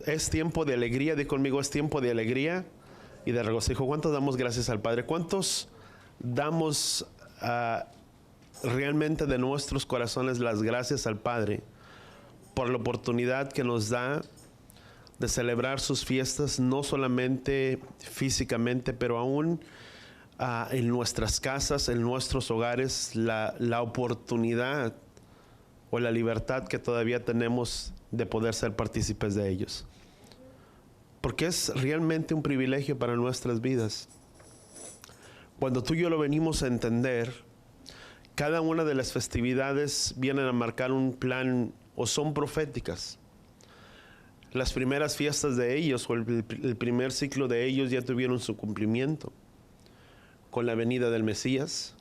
es tiempo de alegría. Di conmigo, es tiempo de alegría y de regocijo. ¿Cuántos damos gracias al Padre? ¿Cuántos damos realmente de nuestros corazones las gracias al Padre por la oportunidad que nos da de celebrar sus fiestas, no solamente físicamente, pero aún en nuestras casas, en nuestros hogares, la oportunidad o la libertad que todavía tenemos de poder ser partícipes de ellos? Porque es realmente un privilegio para nuestras vidas. Cuando tú y yo lo venimos a entender, cada una de las festividades vienen a marcar un plan o son proféticas. Las primeras fiestas de ellos o el primer ciclo de ellos ya tuvieron su cumplimiento con la venida del Mesías.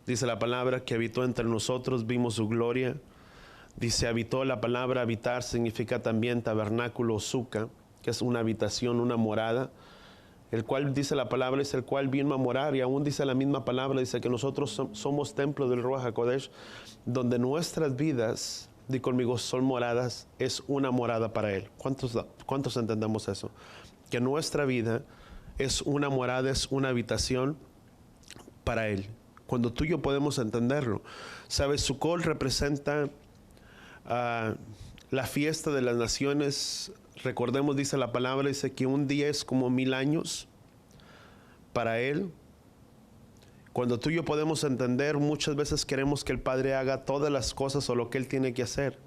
Dice la palabra que habitó entre nosotros, vimos su gloria. Dice habitó, la palabra habitar significa también tabernáculo, suca, que es una habitación, una morada, el cual dice la palabra es el cual vino a morar, y aún dice la misma palabra, dice que nosotros somos templo del Ruach HaKodesh, donde nuestras vidas, di conmigo, son moradas, es una morada para Él. ¿Cuántos entendemos eso? Que nuestra vida es una morada, es una habitación para Él. Cuando tú y yo podemos entenderlo. ¿Sabes? Sukkot representa la fiesta de las naciones. Recordemos, dice la palabra, dice que un día es como 1000 años para Él. Cuando tú y yo podemos entender, muchas veces queremos que el Padre haga todas las cosas o lo que Él tiene que hacer,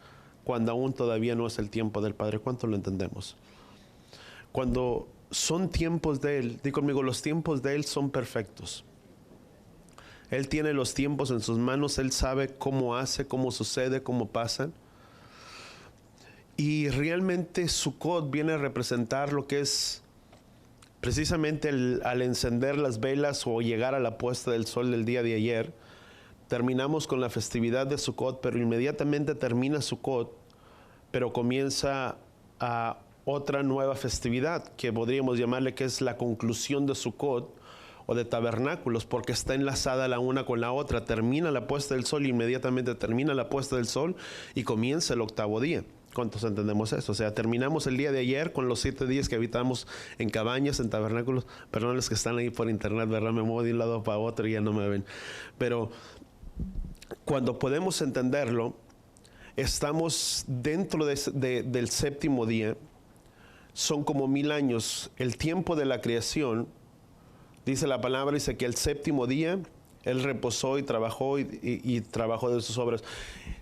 cuando aún todavía no es el tiempo del Padre. ¿Cuánto lo entendemos? Cuando son tiempos de Él, di conmigo, los tiempos de Él son perfectos. Él tiene los tiempos en sus manos, Él sabe cómo hace, cómo sucede, cómo pasan. Y realmente Sukkot viene a representar lo que es precisamente al encender las velas o llegar a la puesta del sol del día de ayer. Terminamos con la festividad de Sukkot, pero inmediatamente termina Sukkot, pero comienza otra nueva festividad que podríamos llamarle que es la conclusión de Sukkot o de tabernáculos, porque está enlazada la una con la otra. Termina la puesta del sol, inmediatamente termina la puesta del sol y comienza el octavo día. ¿Cuántos entendemos eso? O sea, terminamos el día de ayer con los 7 días que habitamos en cabañas, en tabernáculos. Perdón, los que están ahí por internet, ¿verdad? Me muevo de un lado para otro y ya no me ven. Pero cuando podemos entenderlo, estamos dentro del séptimo día. Son como 1000 años. El tiempo de la creación, dice la palabra, dice que el séptimo día Él reposó y trabajó y trabajó de sus obras.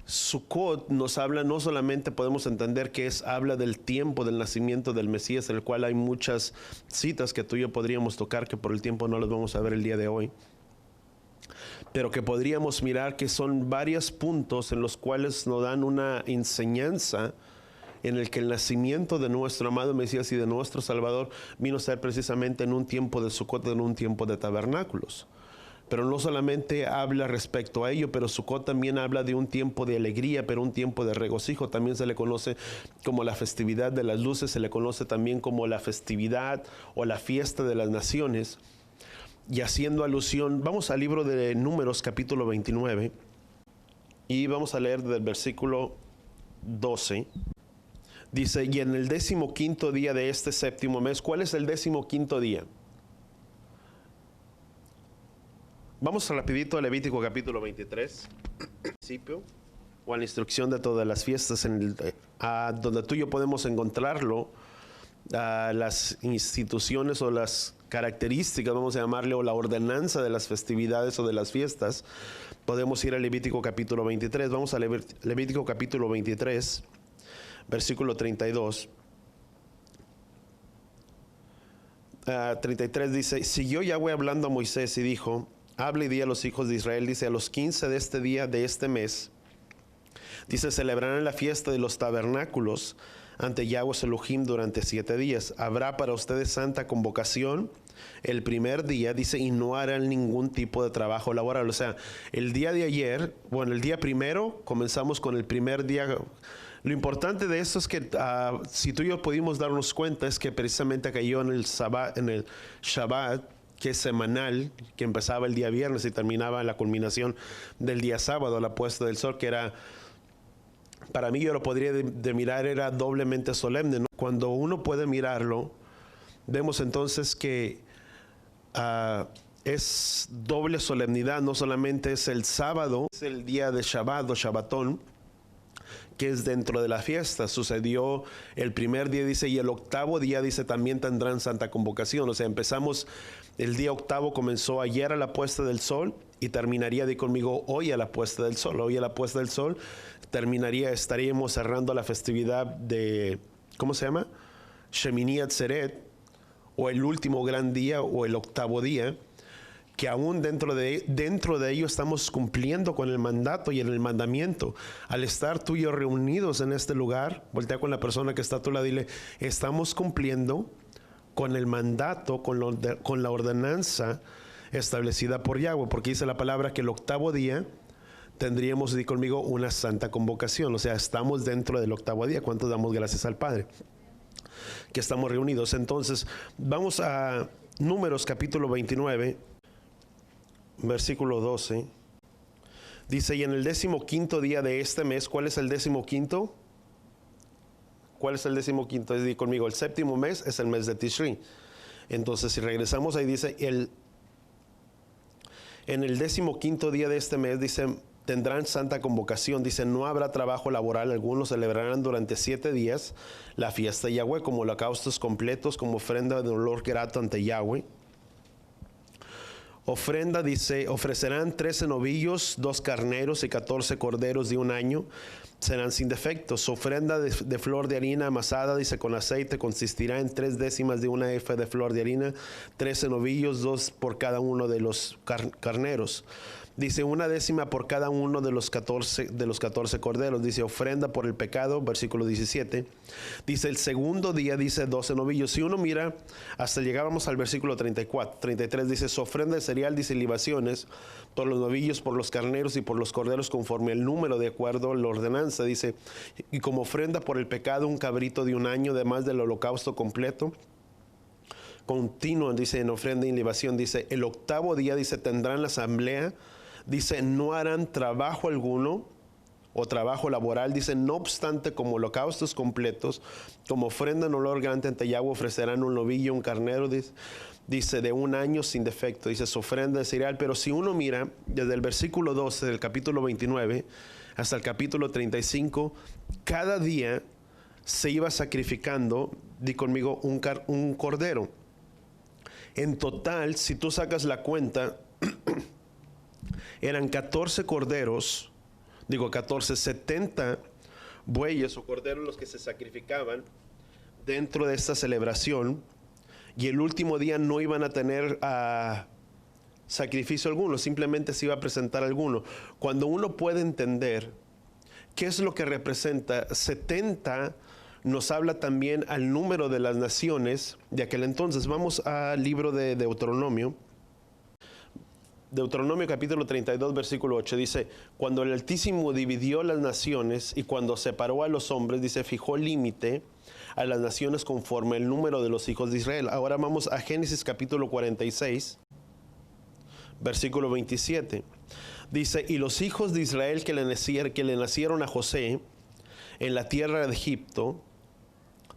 Sukkot nos habla, no solamente podemos entender que habla del tiempo del nacimiento del Mesías, en el cual hay muchas citas que tú y yo podríamos tocar, que por el tiempo no las vamos a ver el día de hoy, pero que podríamos mirar que son varios puntos en los cuales nos dan una enseñanza en el que el nacimiento de nuestro amado Mesías y de nuestro Salvador vino a ser precisamente en un tiempo de Sukkot, en un tiempo de tabernáculos. Pero no solamente habla respecto a ello, pero Sukkot también habla de un tiempo de alegría, pero un tiempo de regocijo. También se le conoce como la festividad de las luces, se le conoce también como la festividad o la fiesta de las naciones. Y haciendo alusión, vamos al libro de Números capítulo 29 y vamos a leer del versículo 12. Dice, y en el 15º día de este séptimo mes. ¿Cuál es el 15º día? Vamos rapidito a Levítico capítulo 23, principio, o a la instrucción de todas las fiestas, donde tú y yo podemos encontrarlo, las instituciones o las características, vamos a llamarle, o la ordenanza de las festividades o de las fiestas. Podemos ir a Levítico capítulo 23, vamos a Levítico capítulo 23, versículo 32. 33 dice, siguió Yahweh hablando a Moisés y dijo, habla y di a los hijos de Israel, dice, a los 15 de este día, de este mes, dice, celebrarán la fiesta de los tabernáculos ante Yahweh Elohim durante 7 días. Habrá para ustedes santa convocación el primer día, dice, y no harán ningún tipo de trabajo laboral. O sea, el día de ayer, bueno, el día primero, comenzamos con el primer día. Lo importante de esto es que si tú y yo pudimos darnos cuenta, es que precisamente cayó en el Shabbat, que es semanal, que empezaba el día viernes y terminaba en la culminación del día sábado, la puesta del sol, que era para mí yo lo podría de mirar, era doblemente solemne, ¿no? Cuando uno puede mirarlo, vemos entonces que es doble solemnidad. No solamente es el sábado, es el día de Shabbat o Shabbatón, que es dentro de la fiesta. Sucedió el primer día, dice, y el octavo día, dice, también tendrán santa convocación. O sea, empezamos, el día octavo comenzó ayer a la puesta del sol y terminaría, di conmigo, hoy a la puesta del sol. Hoy a la puesta del sol estaríamos cerrando la festividad de, ¿cómo se llama? Shemini Atzeret, o el último gran día, o el octavo día, que aún dentro de ello estamos cumpliendo con el mandato y en el mandamiento. Al estar tú y yo reunidos en este lugar, voltea con la persona que está a tu lado y dile, estamos cumpliendo con el mandato, con la ordenanza establecida por Yahweh, porque dice la palabra que el octavo día tendríamos, di conmigo, una santa convocación. O sea, estamos dentro del octavo día. ¿Cuántos damos gracias al Padre que estamos reunidos? Entonces, vamos a Números capítulo 29, versículo 12. Dice, y en el 15º día de este mes, ¿cuál es el 15º? ¿Cuál es el 15º? Di conmigo, el séptimo mes es el mes de Tishri. Entonces, si regresamos ahí, dice, en el 15º día de este mes, dice, tendrán santa convocación. Dice, no habrá trabajo laboral alguno, celebrarán durante 7 días la fiesta de Yahweh, como holocaustos completos, como ofrenda de olor grato ante Yahweh. Ofrenda, dice, ofrecerán 13 novillos, 2 carneros y 14 corderos de un año, serán sin defecto. Su ofrenda de flor de harina amasada, dice, con aceite, consistirá en 3 décimas de una efa de flor de harina, 13 novillos, 2 por cada uno de los carneros. Dice, 1 décima por cada uno de los 14 corderos. Dice, ofrenda por el pecado, versículo 17. Dice, el segundo día, dice, 12 novillos. Si uno mira, hasta llegábamos al versículo 33, dice, su ofrenda de cereal, dice, libaciones por los novillos, por los carneros y por los corderos, conforme el número, de acuerdo a la ordenanza. Dice, y como ofrenda por el pecado, un cabrito de un año, además del holocausto completo, continuo, dice, en ofrenda y en libación. Dice, el octavo día, dice, tendrán la asamblea. Dice, no harán trabajo alguno o trabajo laboral. Dice, no obstante, como holocaustos completos, como ofrenda en olor grande ante Yahweh, ofrecerán un novillo, un carnero, dice, de un año sin defecto. Dice, su ofrenda de cereal. Pero si uno mira desde el versículo 12 del capítulo 29 hasta el capítulo 35, cada día se iba sacrificando, di conmigo, un cordero. En total, si tú sacas la cuenta, eran 14 corderos, 70 bueyes o corderos los que se sacrificaban dentro de esta celebración, y el último día no iban a tener sacrificio alguno, simplemente se iba a presentar alguno. Cuando uno puede entender qué es lo que representa 70, nos habla también al número de las naciones de aquel entonces. Vamos al libro de Deuteronomio. Deuteronomio capítulo 32, versículo 8, dice, cuando el Altísimo dividió las naciones y cuando separó a los hombres, dice, fijó límite a las naciones conforme el número de los hijos de Israel. Ahora vamos a Génesis capítulo 46, versículo 27. Dice, y los hijos de Israel que le nacieron a José en la tierra de Egipto,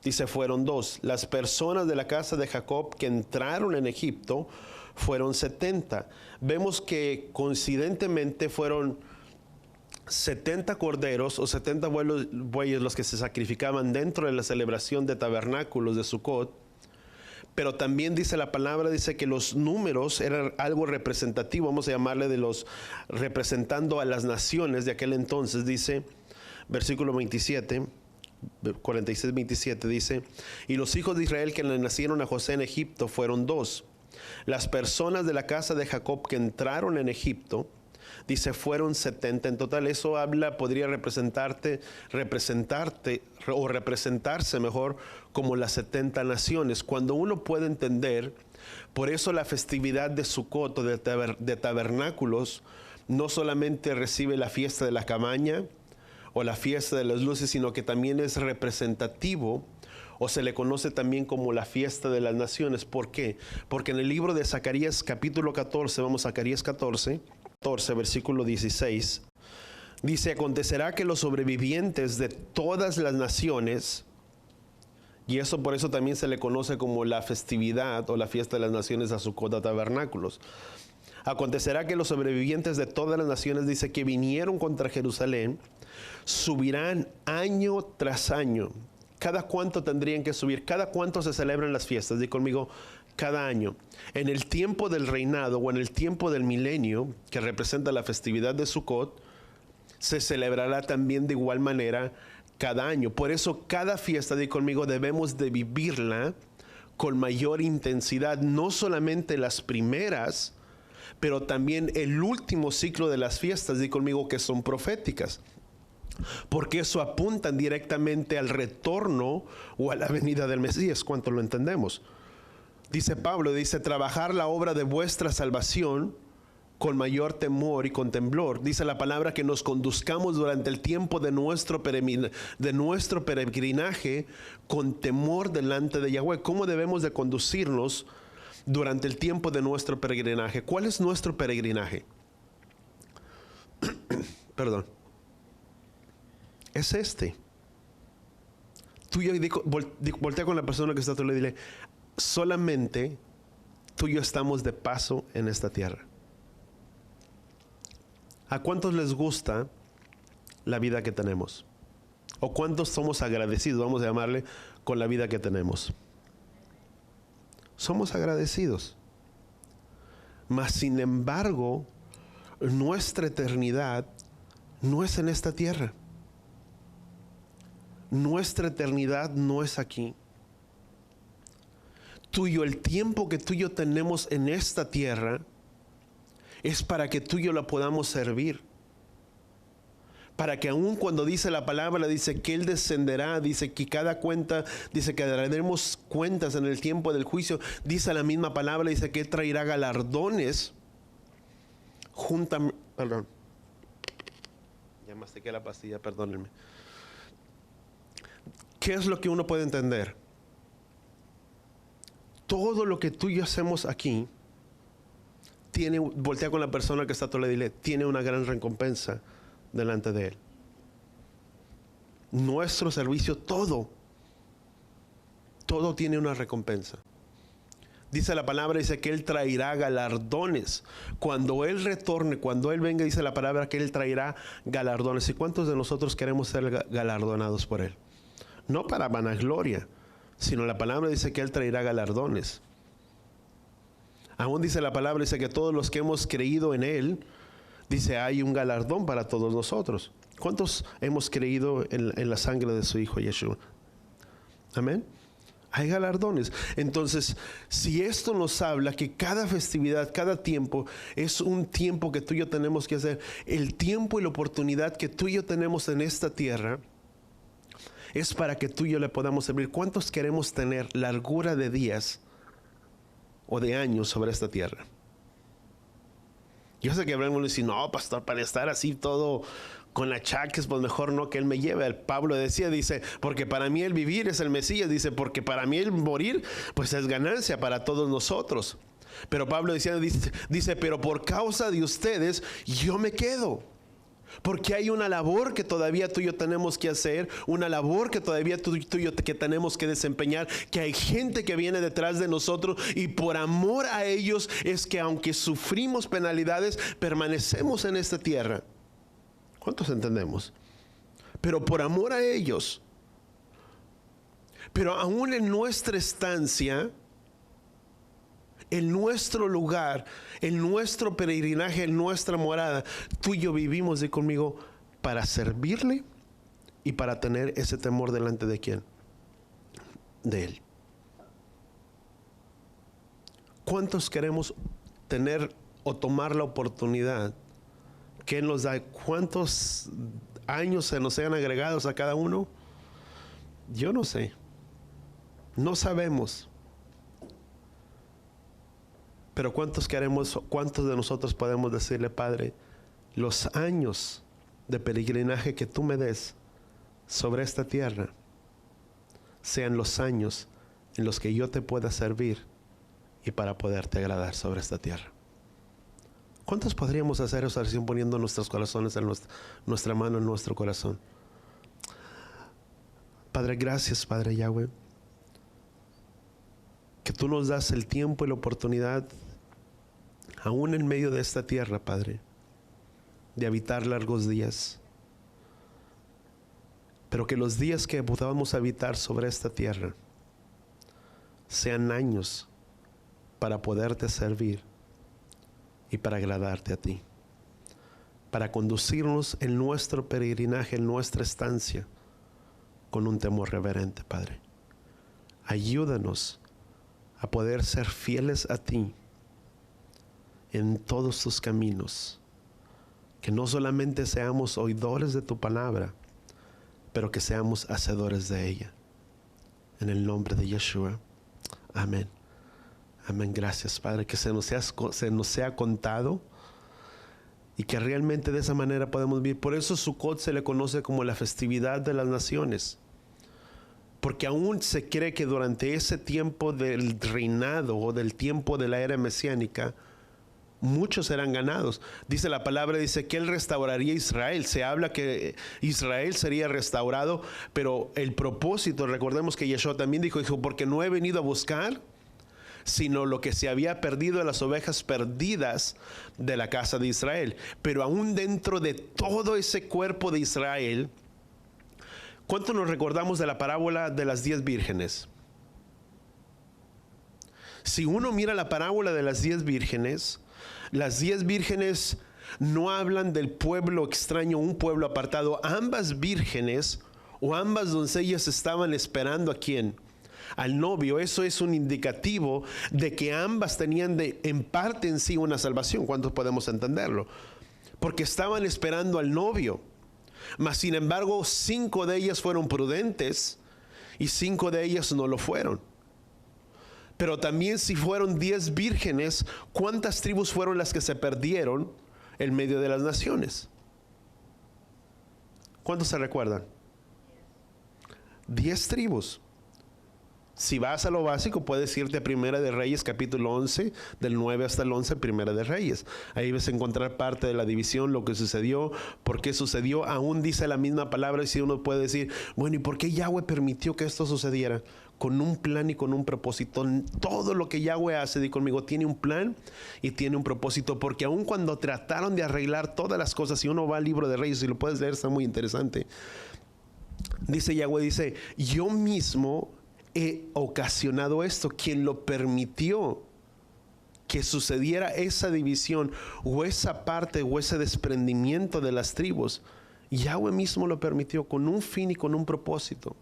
dice, fueron 2. Las personas de la casa de Jacob que entraron en Egipto fueron 70. Vemos que coincidentemente fueron 70 corderos o 70 bueyes los que se sacrificaban dentro de la celebración de tabernáculos de Sucot. Pero también dice la palabra, dice que los números eran algo representativo, vamos a llamarle de los representando a las naciones de aquel entonces. Dice, versículo 27, 46, 27, dice, y los hijos de Israel que le nacieron a José en Egipto fueron 2. Las personas de la casa de Jacob que entraron en Egipto, dice, fueron 70 en total. Eso podría representarse mejor como las 70 naciones. Cuando uno puede entender, por eso la festividad de Sucot, de tabernáculos, no solamente recibe la fiesta de la cabaña o la fiesta de las luces, sino que también es representativo, o se le conoce también como la fiesta de las naciones. ¿Por qué? Porque en el libro de Zacarías capítulo 14, vamos a Zacarías 14, versículo 16, Dice, acontecerá que los sobrevivientes de todas las naciones, y eso por eso también se le conoce como la festividad o la fiesta de las naciones a Sucot, a tabernáculos. Acontecerá que los sobrevivientes de todas las naciones, dice, que vinieron contra Jerusalén, subirán año tras año. ¿Cada cuánto tendrían que subir? ¿Cada cuánto se celebran las fiestas? Di conmigo, cada año. En el tiempo del reinado o en el tiempo del milenio, que representa la festividad de Sucot, se celebrará también de igual manera cada año. Por eso cada fiesta, di conmigo, debemos de vivirla con mayor intensidad, no solamente las primeras, pero también el último ciclo de las fiestas, di conmigo, que son proféticas. Porque eso apunta directamente al retorno o a la venida del Mesías. ¿Cuánto lo entendemos? Dice Pablo, dice, trabajar la obra de vuestra salvación con mayor temor y con temblor. Dice la palabra que nos conduzcamos durante el tiempo de nuestro peregrinaje con temor delante de Yahweh. ¿Cómo debemos de conducirnos durante el tiempo de nuestro peregrinaje? ¿Cuál es nuestro peregrinaje? Perdón. Es este. Tú y yo, voltea con la persona que está a tu lado y dile, solamente tú y yo estamos de paso en esta tierra. ¿A cuántos les gusta la vida que tenemos? ¿O cuántos somos agradecidos, vamos a llamarle, con la vida que tenemos? Somos agradecidos. Mas sin embargo, nuestra eternidad no es en esta tierra. Nuestra eternidad no es aquí. El tiempo que tú y yo tenemos en esta tierra es para que tú y yo la podamos servir. Para que aun cuando dice la palabra, dice que Él descenderá, dice que cada cuenta, dice que daremos cuentas en el tiempo del juicio, dice la misma palabra, dice que Él traerá galardones juntamente. Perdón. Ya mastiqué la pastilla, perdónenme. ¿Qué es lo que uno puede entender? Todo lo que tú y yo hacemos aquí voltea con la persona que está a tu lado y dile, tiene una gran recompensa delante de Él. Nuestro servicio, todo tiene una recompensa. Dice la palabra, dice que Él traerá galardones. Cuando Él retorne, cuando Él venga, dice la palabra que Él traerá galardones. ¿Y cuántos de nosotros queremos ser galardonados por Él? No para vanagloria, sino la palabra dice que Él traerá galardones. Aún dice la palabra, dice que todos los que hemos creído en Él, dice, hay un galardón para todos nosotros. ¿Cuántos hemos creído en la sangre de su Hijo Yeshua? Amén. Hay galardones. Entonces, si esto nos habla que cada festividad, cada tiempo es un tiempo que tú y yo tenemos que hacer, el tiempo y la oportunidad que tú y yo tenemos en esta tierra es para que tú y yo le podamos servir. ¿Cuántos queremos tener largura de días o de años sobre esta tierra? Yo sé que habrán uno y decir, no, pastor, para estar así todo con achaques, pues mejor no que Él me lleve. El Pablo decía, dice, porque para mí el vivir es el Mesías. Dice, porque para mí el morir, pues es ganancia para todos nosotros. Pero Pablo decía, dice, pero por causa de ustedes, yo me quedo. Porque hay una labor que todavía tú y yo tenemos que hacer, una labor que todavía tú y yo que tenemos que desempeñar, que hay gente que viene detrás de nosotros y por amor a ellos es que aunque sufrimos penalidades, permanecemos en esta tierra. ¿Cuántos entendemos? Pero por amor a ellos, pero aún en nuestra estancia, en nuestro lugar, en nuestro peregrinaje, en nuestra morada, tú y yo vivimos, de conmigo, para servirle y para tener ese temor delante de ¿quién? De Él. ¿Cuántos queremos tener o tomar la oportunidad que Él nos da? ¿Cuántos años se nos sean agregados a cada uno? Yo no sé. No sabemos. Pero ¿cuántos de nosotros podemos decirle, Padre, los años de peregrinaje que tú me des sobre esta tierra sean los años en los que yo te pueda servir y para poderte agradar sobre esta tierra? ¿Cuántos podríamos hacer esa oración poniendo nuestros corazones en nuestra mano en nuestro corazón? Padre, gracias, Padre Yahweh, que tú nos das el tiempo y la oportunidad, aún en medio de esta tierra, Padre, de habitar largos días. Pero que los días que podamos habitar sobre esta tierra sean años para poderte servir y para agradarte a ti, para conducirnos en nuestro peregrinaje, en nuestra estancia, con un temor reverente, Padre. Ayúdanos a poder ser fieles a ti en todos tus caminos, que no solamente seamos oidores de tu palabra, pero que seamos hacedores de ella. En el nombre de Yeshua. Amén. Amén. Gracias, Padre, que se nos sea contado y que realmente de esa manera podemos vivir. Por eso Sukkot se le conoce como la festividad de las naciones, porque aún se cree que durante ese tiempo del reinado o del tiempo de la era mesiánica, muchos serán ganados. Dice la palabra, dice que Él restauraría a Israel. Se habla que Israel sería restaurado, pero el propósito, recordemos que Yeshua también dijo, porque no he venido a buscar sino lo que se había perdido de las ovejas perdidas de la casa de Israel. Pero aún dentro de todo ese cuerpo de Israel, ¿cuánto nos recordamos de la parábola de las 10 vírgenes? Si uno mira la parábola de las 10 vírgenes no hablan del pueblo extraño, un pueblo apartado. Ambas vírgenes o ambas doncellas estaban esperando ¿a quién? Al novio. Eso es un indicativo de que ambas tenían en parte en sí una salvación. ¿Cuántos podemos entenderlo? Porque estaban esperando al novio. Mas sin embargo 5 de ellas fueron prudentes y 5 de ellas no lo fueron. Pero también si fueron 10 vírgenes, ¿cuántas tribus fueron las que se perdieron en medio de las naciones? ¿Cuántos se recuerdan? 10 tribus. Si vas a lo básico, puedes irte a Primera de Reyes, capítulo 11, del 9 hasta el 11, Primera de Reyes. Ahí vas a encontrar parte de la división, lo que sucedió, por qué sucedió. Aún dice la misma palabra y si uno puede decir, bueno, ¿y por qué Yahweh permitió que esto sucediera? Con un plan y con un propósito. Todo lo que Yahweh hace, di conmigo, tiene un plan y tiene un propósito. Porque aún cuando trataron de arreglar todas las cosas, si uno va al libro de Reyes y lo puedes leer, está muy interesante. Dice Yahweh, dice, yo mismo he ocasionado esto. Quien lo permitió que sucediera esa división o esa parte o ese desprendimiento de las tribus, Yahweh mismo lo permitió con un fin y con un propósito,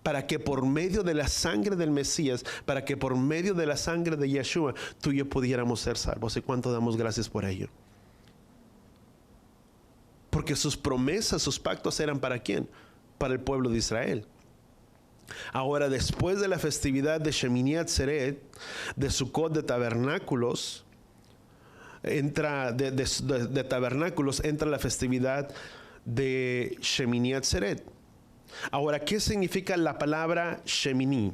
para que por medio de la sangre del Mesías, para que por medio de la sangre de Yeshua, tú y yo pudiéramos ser salvos. ¿Y cuánto damos gracias por ello? Porque sus promesas, sus pactos eran ¿para quién? Para el pueblo de Israel. Ahora, después de la festividad de Shemini Atzeret, de Sukkot de tabernáculos, entra de tabernáculos, entra la festividad de Shemini Atzeret. Ahora, ¿qué significa la palabra Shemini?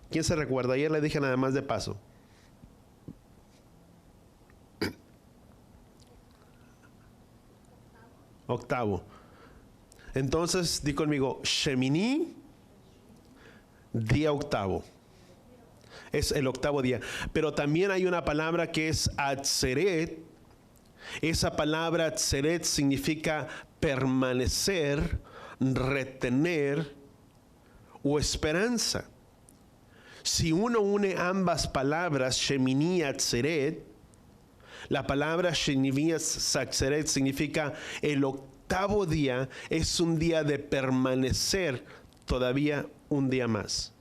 ¿Quién se recuerda? Ayer le dije nada más de paso. Octavo. Entonces, di conmigo, Shemini, día octavo. Es el octavo día. Pero también hay una palabra que es Atzeret. Esa palabra Atzeret significa permanecer, retener o esperanza. Si uno une ambas palabras, Shemini Atzeret, la palabra Shemini Atzeret significa el octavo día, es un día de permanecer todavía un día más.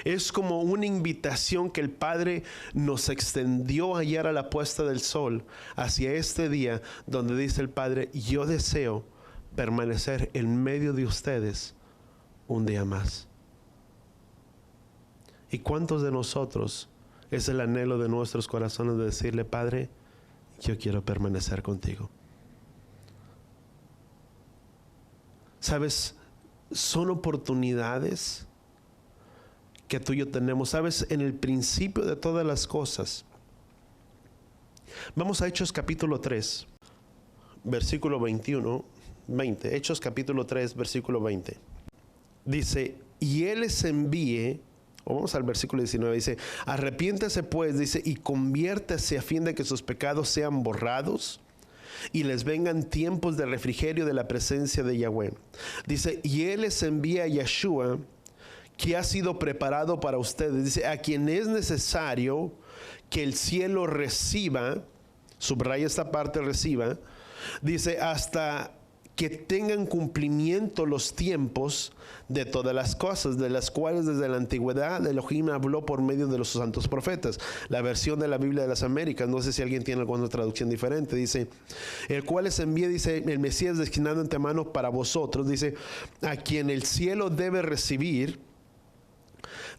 Es como una invitación que el Padre nos extendió ayer a la puesta del sol hacia este día donde dice el Padre, yo deseo permanecer en medio de ustedes un día más. ¿Y cuántos de nosotros es el anhelo de nuestros corazones de decirle, Padre, yo quiero permanecer contigo? ¿Sabes? Son oportunidades que tú y yo tenemos. ¿Sabes? En el principio de todas las cosas, Vamos a Hechos capítulo 3, versículo 20. Hechos capítulo 3, versículo 20. Dice, y Él les envíe, o vamos al versículo 19, dice, arrepiéntase pues, dice, y conviértase a fin de que sus pecados sean borrados y les vengan tiempos de refrigerio de la presencia de Yahweh. Dice, y Él les envía a Yeshua, que ha sido preparado para ustedes. Dice, a quien es necesario que el cielo reciba, subraya esta parte, reciba, dice, hasta que tengan cumplimiento los tiempos de todas las cosas, de las cuales desde la antigüedad Elohim habló por medio de los santos profetas. La versión de la Biblia de las Américas, no sé si alguien tiene alguna traducción diferente, dice, el cual les envía, dice, el Mesías destinado antemano para vosotros, dice, a quien el cielo debe recibir,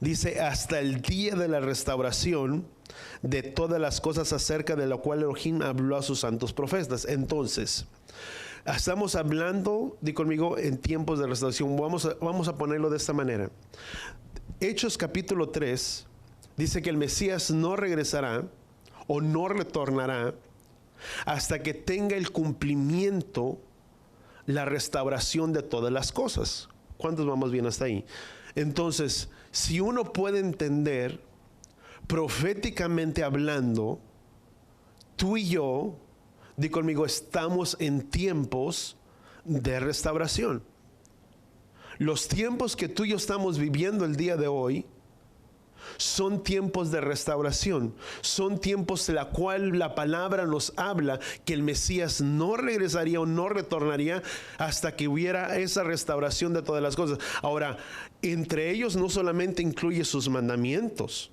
dice, hasta el día de la restauración de todas las cosas acerca de la cual Elohim habló a sus santos profetas. Entonces, estamos hablando, di conmigo, en tiempos de restauración. Vamos a ponerlo de esta manera. Hechos capítulo 3 dice que el Mesías no regresará o no retornará hasta que tenga el cumplimiento, la restauración de todas las cosas. ¿Cuántos vamos bien hasta ahí? Entonces, si uno puede entender, proféticamente hablando, tú y yo, di conmigo, estamos en tiempos de restauración. Los tiempos que tú y yo estamos viviendo el día de hoy son tiempos de restauración. Son tiempos en la cual la palabra nos habla que el Mesías no regresaría o no retornaría hasta que hubiera esa restauración de todas las cosas. Ahora, entre ellos no solamente incluye sus mandamientos,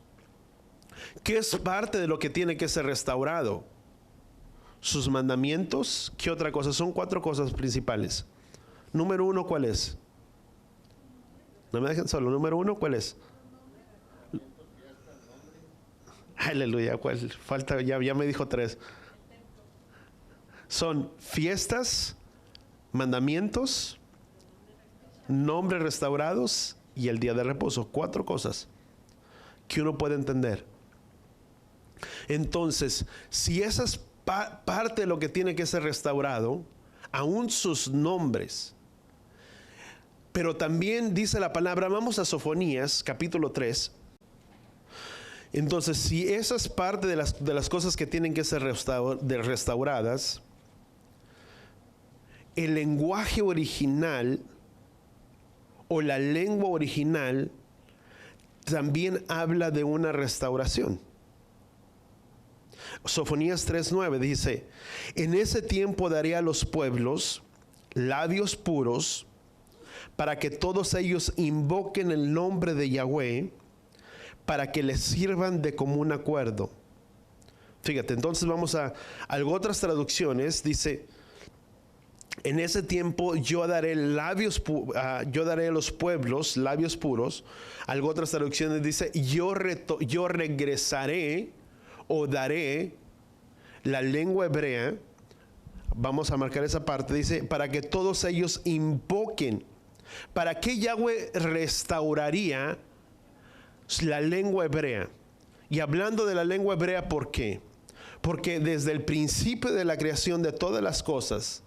que es parte de lo que tiene que ser restaurado. Sus mandamientos, ¿qué otra cosa? Son 4 cosas principales. Número 1, ¿cuál es? No me dejen solo. Número 1, ¿cuál es? Aleluya, ¿cuál? Falta, ya me dijo 3. Son fiestas, mandamientos, nombres restaurados y el día de reposo. 4 cosas que uno puede entender. Entonces, si esa es parte de lo que tiene que ser restaurado, aún sus nombres, pero también dice la palabra, vamos a Sofonías capítulo 3. Entonces, si esa es parte de las cosas que tienen que ser restauradas, el lenguaje original o la lengua original también habla de una restauración. Sofonías 3:9 dice, en ese tiempo daré a los pueblos labios puros para que todos ellos invoquen el nombre de Yahweh, para que les sirvan de común acuerdo. Fíjate, entonces vamos a otras traducciones, dice, en ese tiempo yo daré a los pueblos labios puros. Algo otras traducciones dice, yo regresaré o daré la lengua hebrea. Vamos a marcar esa parte, dice, para que todos ellos invoquen. ¿Para qué Yahweh restauraría la lengua hebrea? Y hablando de la lengua hebrea, ¿por qué? Porque desde el principio de la creación de todas las cosas,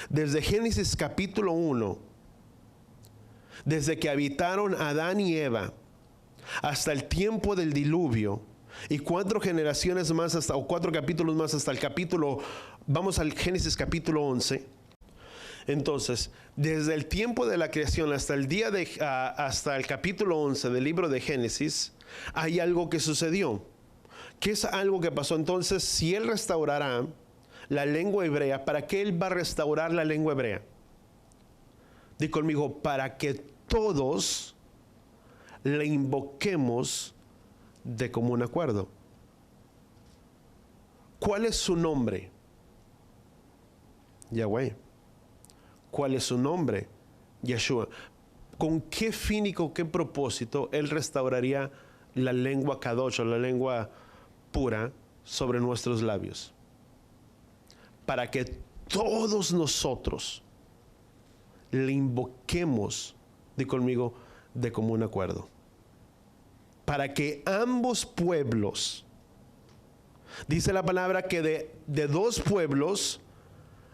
desde Génesis capítulo 1, desde que habitaron Adán y Eva, hasta el tiempo del diluvio, y 4 generaciones más o 4 capítulos más hasta el capítulo, vamos al Génesis capítulo 11. Entonces, desde el tiempo de la creación hasta hasta el capítulo 11 del libro de Génesis, hay algo que sucedió. ¿Qué es algo que pasó? Entonces, si Él restaurará la lengua hebrea, ¿para qué Él va a restaurar la lengua hebrea? Di conmigo, para que todos le invoquemos de común acuerdo. ¿Cuál es su nombre? Yahweh. ¿Cuál es su nombre? Yeshua. ¿Con qué fin y con qué propósito Él restauraría la lengua kadosh, la lengua pura, sobre nuestros labios? Para que todos nosotros le invoquemos, di conmigo, de común acuerdo. Para que ambos pueblos Dice la palabra que de dos pueblos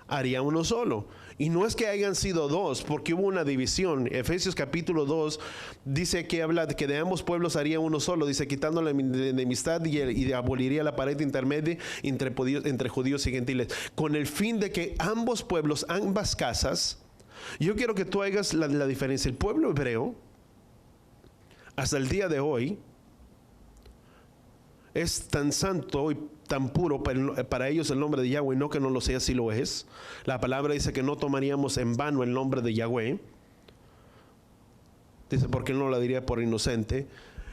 haría uno solo. Y no es que hayan sido dos, porque hubo una división. Efesios capítulo 2 dice que habla de que de ambos pueblos haría uno solo. Dice, quitando la enemistad y aboliría la pared intermedia entre judíos y gentiles. Con el fin de que ambos pueblos, ambas casas. Yo quiero que tú hagas la diferencia. El pueblo hebreo, hasta el día de hoy, es tan santo y tan puro para ellos el nombre de Yahweh, no que no lo sea, así lo es. La palabra dice que no tomaríamos en vano el nombre de Yahweh. Dice, porque él no la diría por inocente.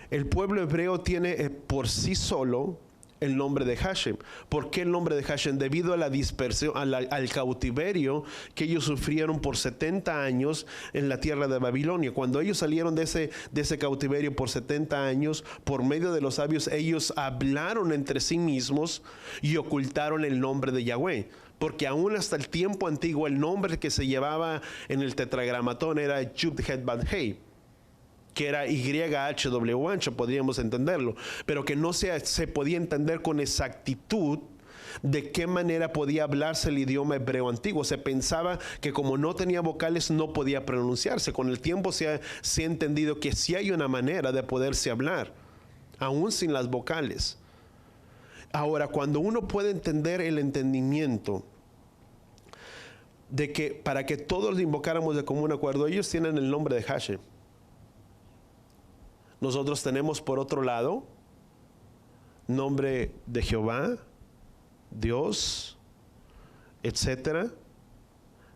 El pueblo hebreo tiene por sí solo el nombre de Hashem. ¿Por qué el nombre de Hashem? Debido a la dispersión, al cautiverio que ellos sufrieron por 70 años en la tierra de Babilonia. Cuando ellos salieron de ese cautiverio por 70 años, por medio de los sabios, ellos hablaron entre sí mismos y ocultaron el nombre de Yahweh. Porque aún hasta el tiempo antiguo, el nombre que se llevaba en el tetragramatón era Yud-Het-Bad-Hei, que era YHWH, podríamos entenderlo, pero que no se podía entender con exactitud de qué manera podía hablarse el idioma hebreo antiguo. Se pensaba que como no tenía vocales no podía pronunciarse. Con el tiempo se ha entendido que sí hay una manera de poderse hablar, aún sin las vocales. Ahora, cuando uno puede entender el entendimiento de que para que todos invocáramos de común acuerdo, ellos tienen el nombre de Hashem. Nosotros tenemos por otro lado nombre de Jehová, Dios, etcétera,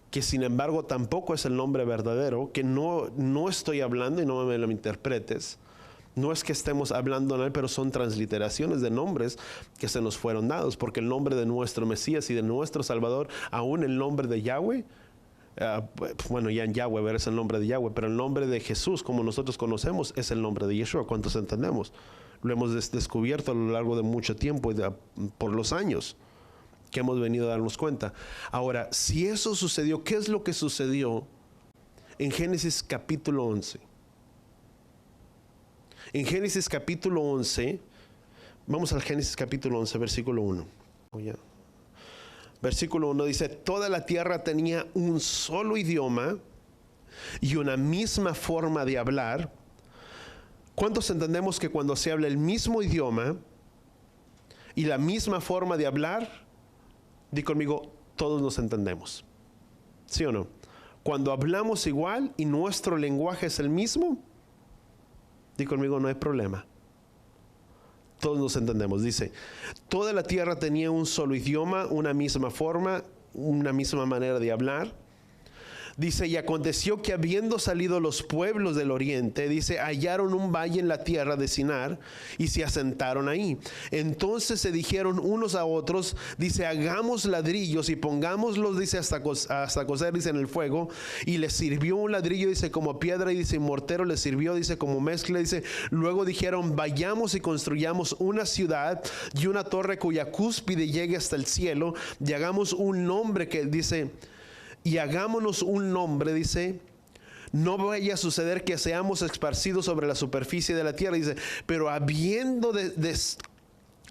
que sin embargo tampoco es el nombre verdadero, que no estoy hablando, y no me lo interpretes, no es que estemos hablando en él, pero son transliteraciones de nombres que se nos fueron dados, porque el nombre de nuestro Mesías y de nuestro Salvador, aún el nombre de Yahweh, bueno, ya en Yahweh es el nombre de Yahweh, pero el nombre de Jesús, como nosotros conocemos, es el nombre de Yeshua. ¿Cuántos entendemos? Lo hemos descubierto a lo largo de mucho tiempo y por los años que hemos venido a darnos cuenta. Ahora, si eso sucedió, ¿qué es lo que sucedió en Génesis capítulo 11? En Génesis capítulo 11, vamos al Génesis capítulo 11, versículo 1. Versículo 1 dice, toda la tierra tenía un solo idioma y una misma forma de hablar. ¿Cuántos entendemos que cuando se habla el mismo idioma y la misma forma de hablar, di conmigo, todos nos entendemos? ¿Sí o no? Cuando hablamos igual y nuestro lenguaje es el mismo, di conmigo, no hay problema. Todos nos entendemos. Dice, toda la tierra tenía un solo idioma, una misma forma, una misma manera de hablar. Dice, y aconteció que habiendo salido los pueblos del oriente, dice, hallaron un valle en la tierra de Sinar y se asentaron ahí. Entonces se dijeron unos a otros, dice, hagamos ladrillos y pongámoslos, dice, hasta cocer, dice, en el fuego. Y les sirvió un ladrillo, dice, como piedra, y dice, mortero les sirvió, dice, como mezcla, dice. Luego dijeron, vayamos y construyamos una ciudad y una torre cuya cúspide llegue hasta el cielo, y hagamos un nombre que dice... Y hagámonos un nombre, dice, no vaya a suceder que seamos esparcidos sobre la superficie de la tierra, dice, pero habiendo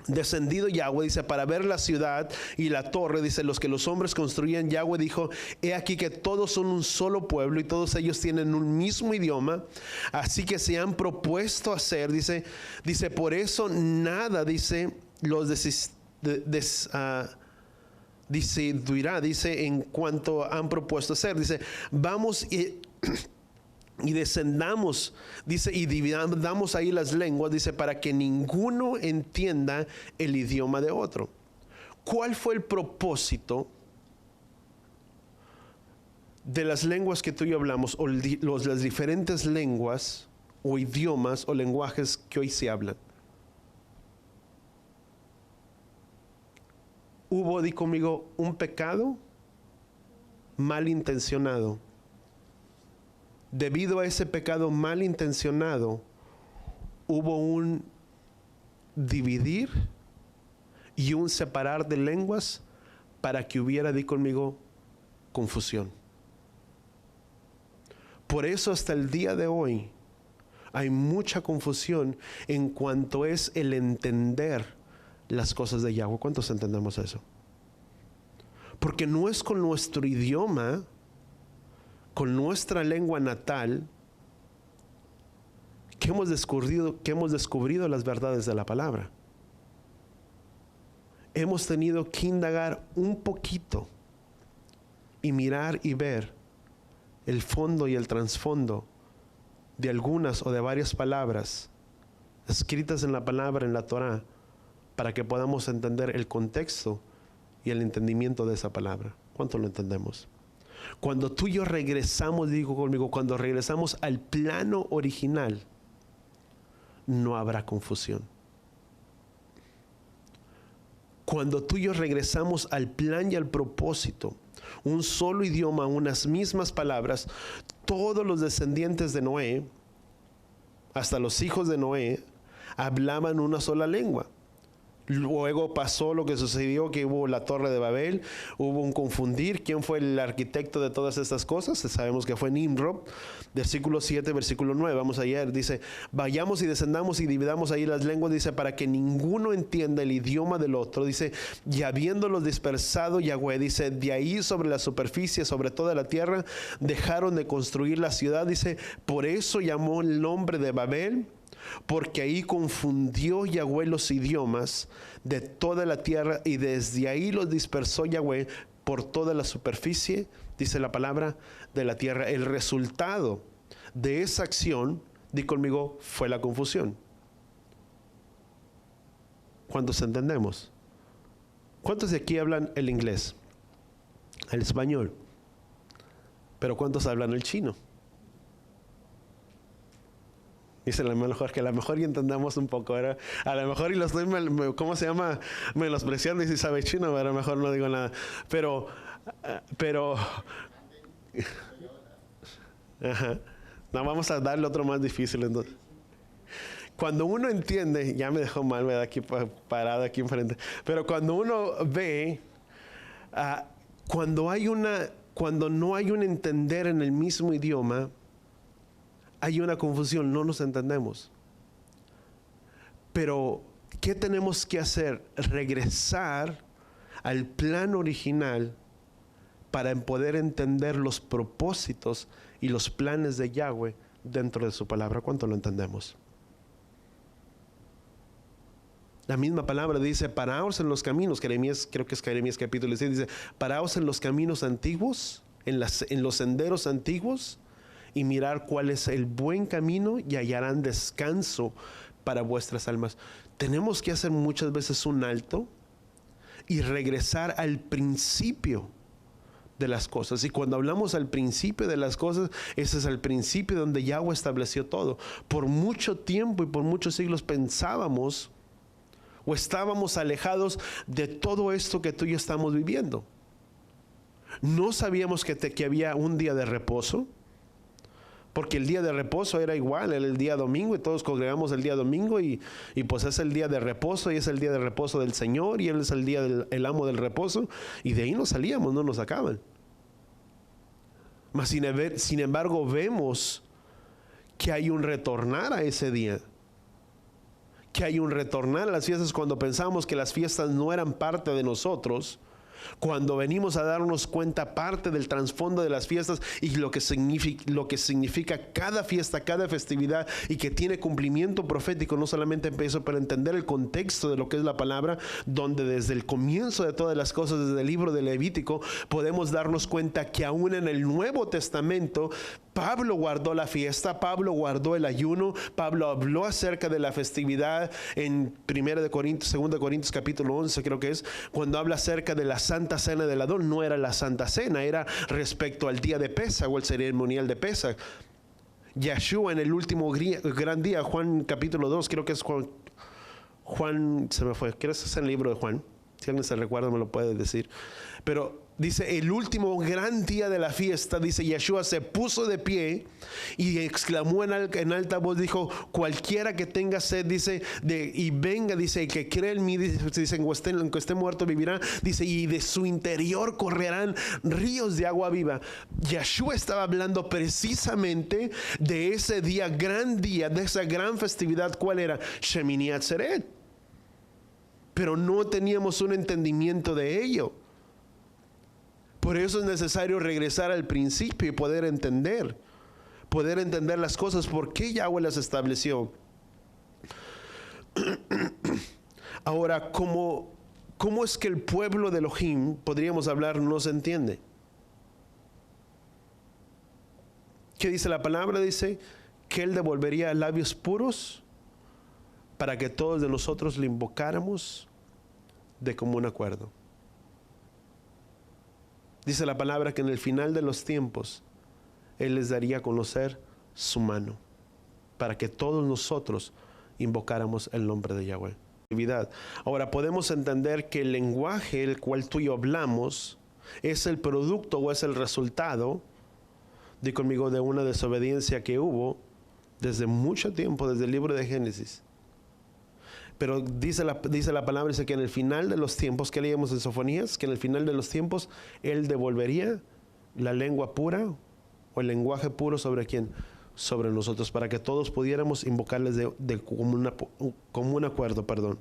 descendido Yahweh, dice, para ver la ciudad y la torre, dice, los que los hombres construían, Yahweh dijo, he aquí que todos son un solo pueblo y todos ellos tienen un mismo idioma, así que se han propuesto hacer, dice, por eso nada, dice, los decidirá, dice, en cuanto han propuesto hacer, dice, vamos y descendamos, dice, y dividamos ahí las lenguas, dice, para que ninguno entienda el idioma de otro. ¿Cuál fue el propósito de las lenguas que tú y yo hablamos, o las diferentes lenguas o idiomas o lenguajes que hoy se hablan? Hubo, di conmigo, un pecado malintencionado. Debido a ese pecado malintencionado, hubo un dividir y un separar de lenguas para que hubiera, di conmigo, confusión. Por eso hasta el día de hoy hay mucha confusión en cuanto es el entender las cosas de Yahweh. ¿Cuántos entendemos eso? Porque no es con nuestro idioma, con nuestra lengua natal, que hemos descubrido las verdades de la palabra. Hemos tenido que indagar un poquito y mirar y ver el fondo y el trasfondo de algunas o de varias palabras escritas en la palabra, en la Torá, para que podamos entender el contexto y el entendimiento de esa palabra. ¿Cuánto lo entendemos? Cuando tú y yo regresamos, digo conmigo, cuando regresamos al plano original, no habrá confusión. Cuando tú y yo regresamos al plan y al propósito, un solo idioma, unas mismas palabras, todos los descendientes de Noé, hasta los hijos de Noé, hablaban una sola lengua. Luego pasó lo que sucedió, que hubo la Torre de Babel, hubo un confundir. ¿Quién fue el arquitecto de todas estas cosas? Sabemos que fue Nimrod. Versículo 7, versículo 9. Vamos ayer, dice, vayamos y descendamos y dividamos ahí las lenguas, dice, para que ninguno entienda el idioma del otro. Dice, y habiéndolos dispersado Yahweh, dice, de ahí sobre la superficie, sobre toda la tierra, dejaron de construir la ciudad. Dice, por eso llamó el nombre de Babel, porque ahí confundió Yahweh los idiomas de toda la tierra, y desde ahí los dispersó Yahweh por toda la superficie, dice la palabra, de la tierra. El resultado de esa acción, di conmigo, fue la confusión. ¿Cuántos entendemos? ¿Cuántos de aquí hablan el inglés, el español? Pero ¿cuántos hablan el chino? Dice a lo mejor que a lo mejor y entendamos un poco, ¿verdad? A lo mejor y lo estoy, ¿cómo se llama? Menospreciando, y si sabe chino, a lo mejor no digo nada. Pero, ajá. No, vamos a darle otro más difícil entonces. Cuando uno entiende, ya me dejó mal, ¿verdad? Aquí parado aquí enfrente. Pero cuando uno ve, cuando no hay un entender en el mismo idioma, hay una confusión, no nos entendemos. Pero, ¿qué tenemos que hacer? Regresar al plan original para poder entender los propósitos y los planes de Yahweh dentro de su palabra. ¿Cuánto lo entendemos? La misma palabra dice, paraos en los caminos. Jeremías, creo que es Jeremías capítulo 6, dice, paraos en los caminos antiguos, en los senderos antiguos, y mirar cuál es el buen camino, y hallarán descanso para vuestras almas. Tenemos que hacer muchas veces un alto y regresar al principio de las cosas. Y cuando hablamos al principio de las cosas, ese es el principio donde Yahweh estableció todo. Por mucho tiempo y por muchos siglos pensábamos o estábamos alejados de todo esto que tú y yo estamos viviendo. No sabíamos que había un día de reposo, porque el día de reposo era igual, era el día domingo, y todos congregamos el día domingo, y pues es el día de reposo, y es el día de reposo del Señor, y Él es el día del amo del reposo, y de ahí nos salíamos, no nos sacaban. Mas sin embargo vemos que hay un retornar a ese día, que hay un retornar a las fiestas. Cuando pensamos que las fiestas no eran parte de nosotros, cuando venimos a darnos cuenta parte del trasfondo de las fiestas y lo que significa cada fiesta, cada festividad, y que tiene cumplimiento profético, no solamente empiezo para entender el contexto de lo que es la palabra, donde desde el comienzo de todas las cosas, desde el libro de Levítico, podemos darnos cuenta que aún en el Nuevo Testamento, Pablo guardó la fiesta, Pablo guardó el ayuno, Pablo habló acerca de la festividad en 1 Corintios, 2 Corintios capítulo 11 creo que es, cuando habla acerca de la Santa Cena del Adón. No era la Santa Cena, era respecto al día de Pesaj o el ceremonial de Pesaj. Yeshua en el último gran día, Juan capítulo 2, creo que es Juan, se me fue, creo que es el libro de Juan, si alguien se recuerda me lo puede decir, pero dice, el último gran día de la fiesta, dice, Yeshua se puso de pie y exclamó en alta voz, dijo, cualquiera que tenga sed, dice, y venga, dice, que cree en mí, dice, aunque esté muerto vivirá, dice, y de su interior correrán ríos de agua viva. Yeshua estaba hablando precisamente de ese día, de esa gran festividad. ¿Cuál era? Shemini Atzeret. pero no teníamos un entendimiento de ello. Por eso es necesario regresar al principio y poder entender las cosas, por qué Yahweh las estableció. Ahora, ¿cómo es que el pueblo de Elohim, podríamos hablar, no se entiende? ¿Qué dice la palabra? Dice que Él devolvería labios puros para que todos de nosotros le invocáramos de común acuerdo. Dice la palabra que en el final de los tiempos Él les daría a conocer su mano para que todos nosotros invocáramos el nombre de Yahweh. Ahora podemos entender que el lenguaje el cual tú y yo hablamos es el producto o es el resultado, di conmigo, de una desobediencia que hubo desde mucho tiempo, desde el libro de Génesis. Pero dice la palabra, dice que en el final de los tiempos, que leíamos en Sofonías, que en el final de los tiempos Él devolvería la lengua pura o el lenguaje puro sobre quién, sobre nosotros, para que todos pudiéramos invocarles de común acuerdo, perdón.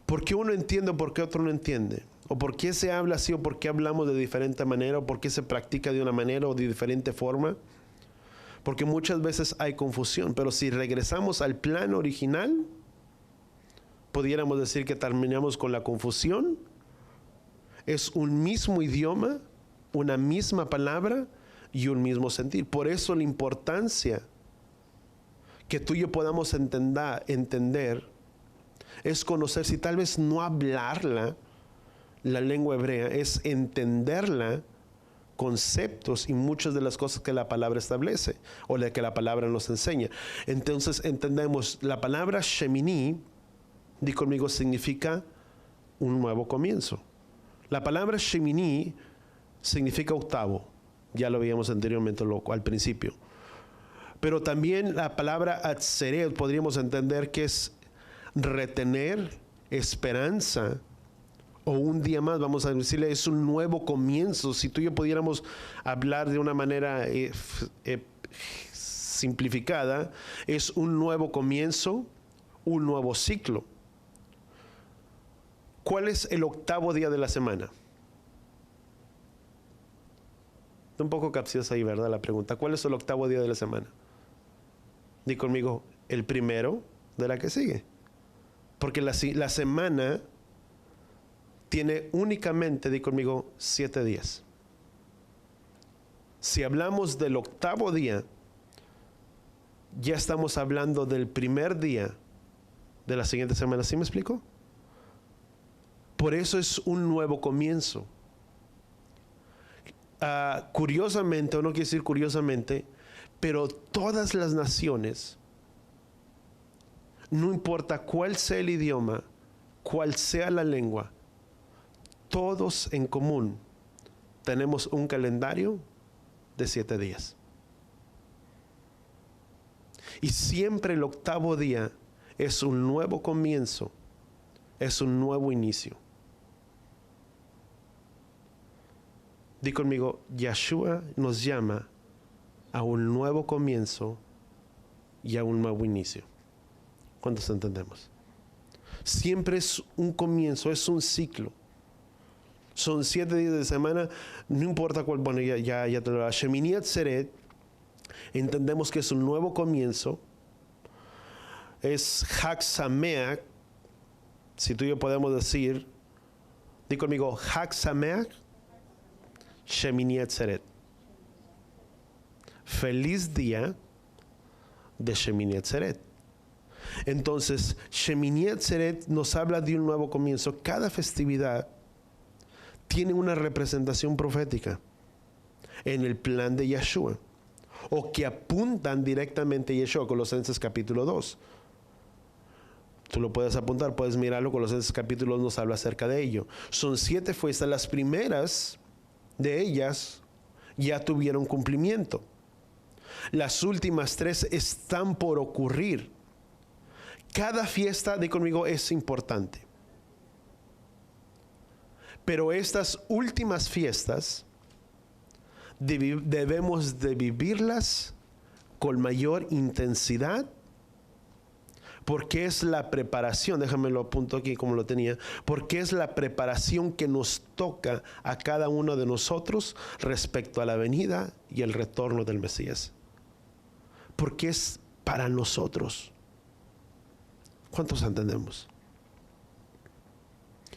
¿Por qué uno entiende o por qué otro no entiende? ¿O por qué se habla así o por qué hablamos de diferente manera o por qué se practica de una manera o de diferente forma? Porque muchas veces hay confusión, pero si regresamos al plan original, pudiéramos decir que terminamos con la confusión. Es un mismo idioma, una misma palabra y un mismo sentir. Por eso la importancia que tú y yo podamos entender es conocer, si tal vez no hablarla, la lengua hebrea, es entenderla, conceptos y muchas de las cosas que la palabra establece o que la palabra nos enseña. Entonces entendemos, la palabra Shemini, di conmigo, significa un nuevo comienzo. La palabra Shemini significa octavo. Ya lo veíamos anteriormente al principio. Pero también la palabra Atzeret podríamos entender que es retener, esperanza o un día más. Vamos a decirle, es un nuevo comienzo. Si tú y yo pudiéramos hablar de una manera simplificada, es un nuevo comienzo, un nuevo ciclo. ¿Cuál es el octavo día de la semana? Está un poco capciosa ahí, ¿verdad? La pregunta. ¿Cuál es el octavo día de la semana? Di conmigo, el primero de la que sigue. Porque la semana tiene únicamente, di conmigo, 7 días. Si hablamos del octavo día, ya estamos hablando del primer día de la siguiente semana. ¿Sí me explico? Por eso es un nuevo comienzo. Curiosamente, o no quiero decir curiosamente, pero todas las naciones, no importa cuál sea el idioma, cuál sea la lengua, todos en común tenemos un calendario de 7 días. Y siempre el octavo día es un nuevo comienzo, es un nuevo inicio. Di conmigo, Yahshua nos llama a un nuevo comienzo y a un nuevo inicio. ¿Cuántos entendemos? Siempre es un comienzo, es un ciclo. Son 7 días de semana, no importa cuál. Bueno, ya te lo digo. Shemini Atzeret, entendemos que es un nuevo comienzo. Es Chag Sameach, si tú y yo podemos decir. Di conmigo, Chag Sameach, Shemini Atzeret. Feliz día de Shemini Atzeret. Entonces, Shemini Atzeret nos habla de un nuevo comienzo. Cada festividad tiene una representación profética en el plan de Yahshua, o que apuntan directamente a Yahshua. Colosenses capítulo 2. Tú lo puedes apuntar, puedes mirarlo. Colosenses capítulo 2 nos habla acerca de ello. Son 7 fiestas. Las primeras de ellas ya tuvieron cumplimiento. Las últimas 3 están por ocurrir. Cada fiesta, di conmigo, es importante. Pero estas últimas fiestas debemos de vivirlas con mayor intensidad, Porque es la preparación, déjame lo apunto aquí como lo tenía, porque es la preparación que nos toca a cada uno de nosotros respecto a la venida y el retorno del Mesías. Porque es para nosotros. ¿Cuántos entendemos?